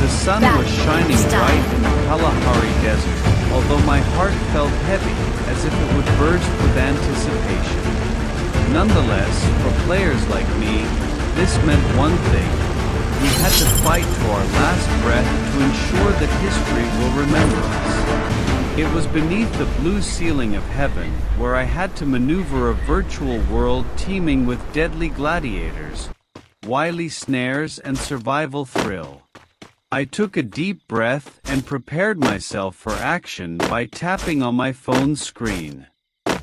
The sun was shining bright in the Kalahari Desert, although my heart felt heavy, as if it would burst with anticipation. Nonetheless, for players like me, this meant one thing. We had to fight to our last breath to ensure that history will remember us. It was beneath the blue ceiling of heaven, where I had to maneuver a virtual world teeming with deadly gladiators, wily snares and survival thrill. I took a deep breath and prepared myself for action by tapping on my phone's screen.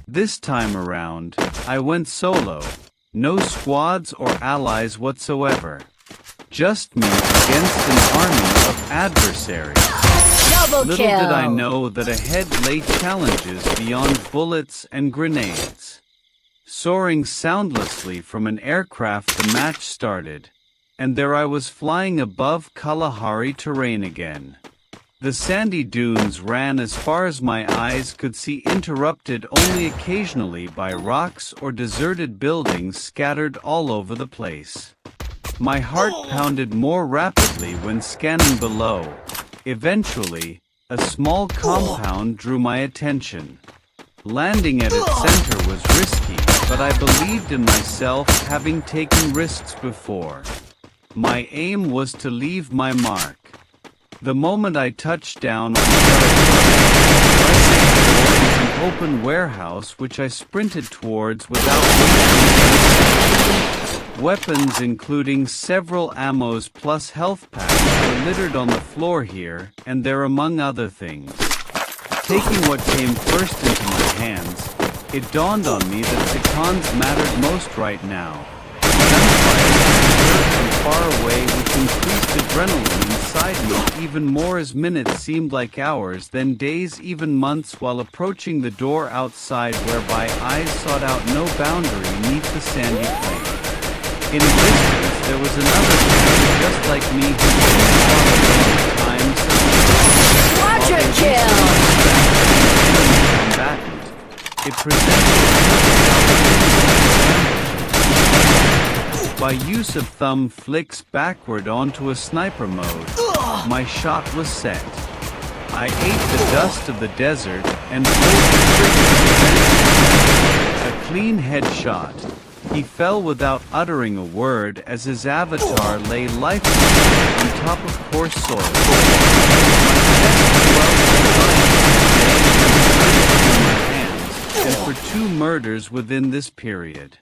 This time around, I went solo. No squads or allies whatsoever. Just me against an army of adversaries. Double Little kill. did I know that ahead lay challenges beyond bullets and grenades. Soaring soundlessly from an aircraft, the match started, and there I was flying above Kalahari terrain again. The sandy dunes ran as far as my eyes could see, interrupted only occasionally by rocks or deserted buildings scattered all over the place. My heart pounded more rapidly when scanning below. Eventually, a small compound drew my attention. Landing at its center was risky, but I believed in myself, having taken risks before. My aim was to leave my mark. The moment I touched down on an open warehouse which I sprinted towards without waiting. Weapons including several ammos plus health packs were littered on the floor here and there, among other things. Taking what came first into my hands, it dawned on me that seconds mattered most right now. From far away, which increased adrenaline inside me even more as minutes seemed like hours, then days, even months, while approaching the door outside whereby eyes sought out no boundary neath the sandy plain. In a distance there was another man just like me who didn't times. Quadra kill! Combatant. It presented by use of thumb flicks backward onto a sniper mode, my shot was set. I ate the dust of the desert and pulled the trigger. A clean headshot. He fell without uttering a word as his avatar lay lifeless on top of coarse soil. And for 2 murders within this period.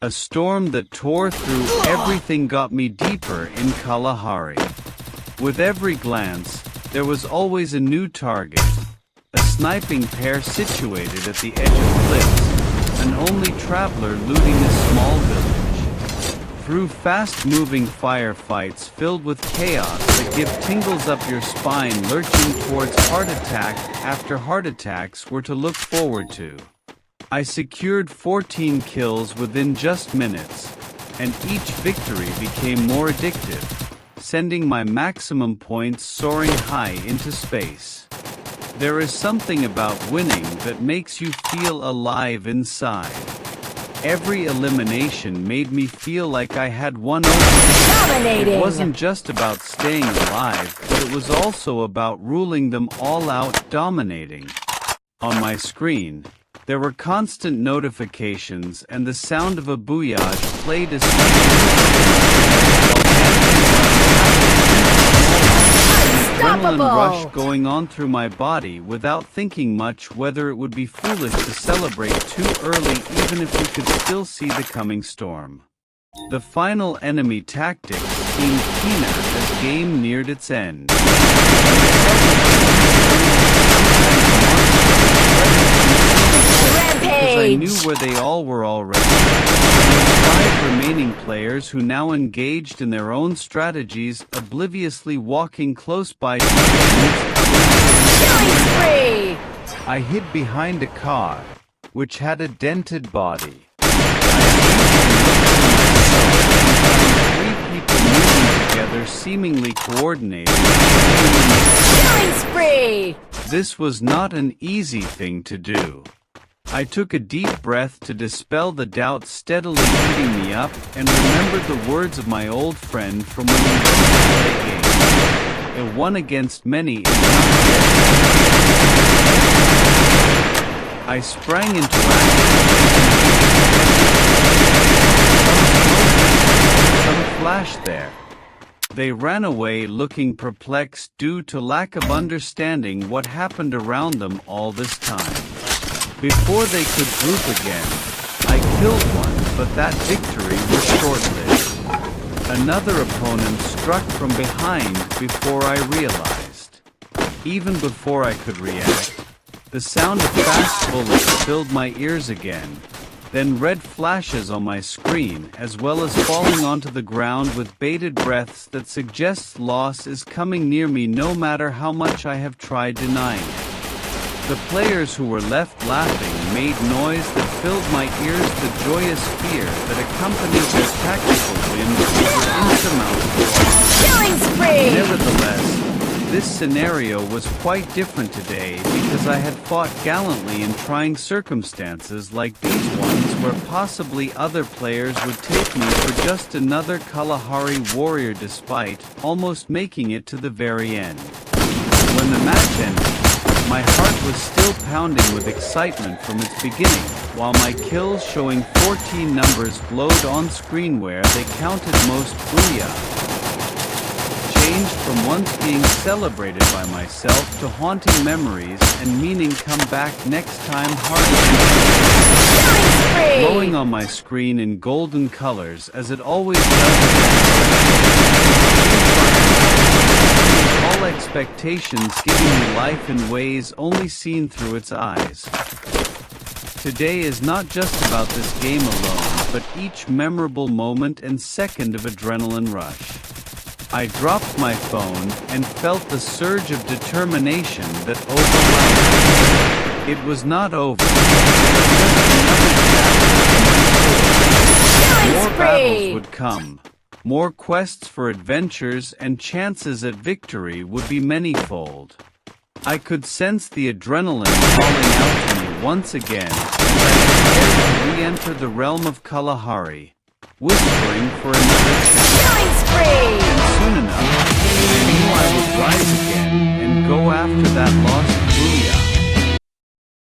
A storm that tore through everything got me deeper in Kalahari. With every glance, there was always a new target. A sniping pair situated at the edge of cliffs, an only traveler looting a small village. Through fast-moving firefights filled with chaos that give tingles up your spine, lurching towards heart attack after heart attacks were to look forward to. I secured 14 kills within just minutes, and each victory became more addictive, sending my maximum points soaring high into space. There is something about winning that makes you feel alive inside. Every elimination made me feel like I had won over. Dominating! It wasn't just about staying alive, but it was also about ruling them all out, dominating. On my screen, there were constant notifications and the sound of a booyage played as adrenaline rush going on through my body without thinking much whether it would be foolish to celebrate too early, even if we could still see the coming storm. The final enemy tactics seemed keener as game neared its end. Because I knew where they all were already. There were 5 remaining players who now engaged in their own strategies, obliviously walking close by to Killing spree! I hid behind a car, which had a dented body. 3 people moving together, seemingly coordinated. Killing spree! This was not an easy thing to do. I took a deep breath to dispel the doubt steadily eating me up, and remembered the words of my old friend from when we used to play games. the one against many. I sprang into action. Some flashed there. They ran away looking perplexed due to lack of understanding what happened around them all this time. Before they could group again, I killed one, but that victory was short-lived. Another opponent struck from behind before I realized. Even before I could react, the sound of fast bullets filled my ears again, then red flashes on my screen, as well as falling onto the ground with bated breaths that suggests loss is coming near me no matter how much I have tried denying it. The players who were left laughing made noise that filled my ears, the joyous fear that accompanied their tactical wins over insurmountable odds. Killing spree! Nevertheless, this scenario was quite different today because I had fought gallantly in trying circumstances like these ones where possibly other players would take me for just another Kalahari warrior despite almost making it to the very end. When the match ended, my heart was still pounding with excitement from its beginning, while my kills showing 14 numbers glowed on screen where they counted most booyah. Changed from once being celebrated by myself to haunting memories and meaning come back next time harder. Glowing on my screen in golden colors as it always does. All expectations giving me life in ways only seen through its eyes. Today is not just about this game alone, but each memorable moment and second of adrenaline rush. I dropped my phone and felt the surge of determination that overwhelmed me. It was not over. More battles would come. More quests for adventures and chances at victory would be manyfold. I could sense the adrenaline calling out to me once again as I prepared to re-enter the realm of Kalahari, whispering for another chance.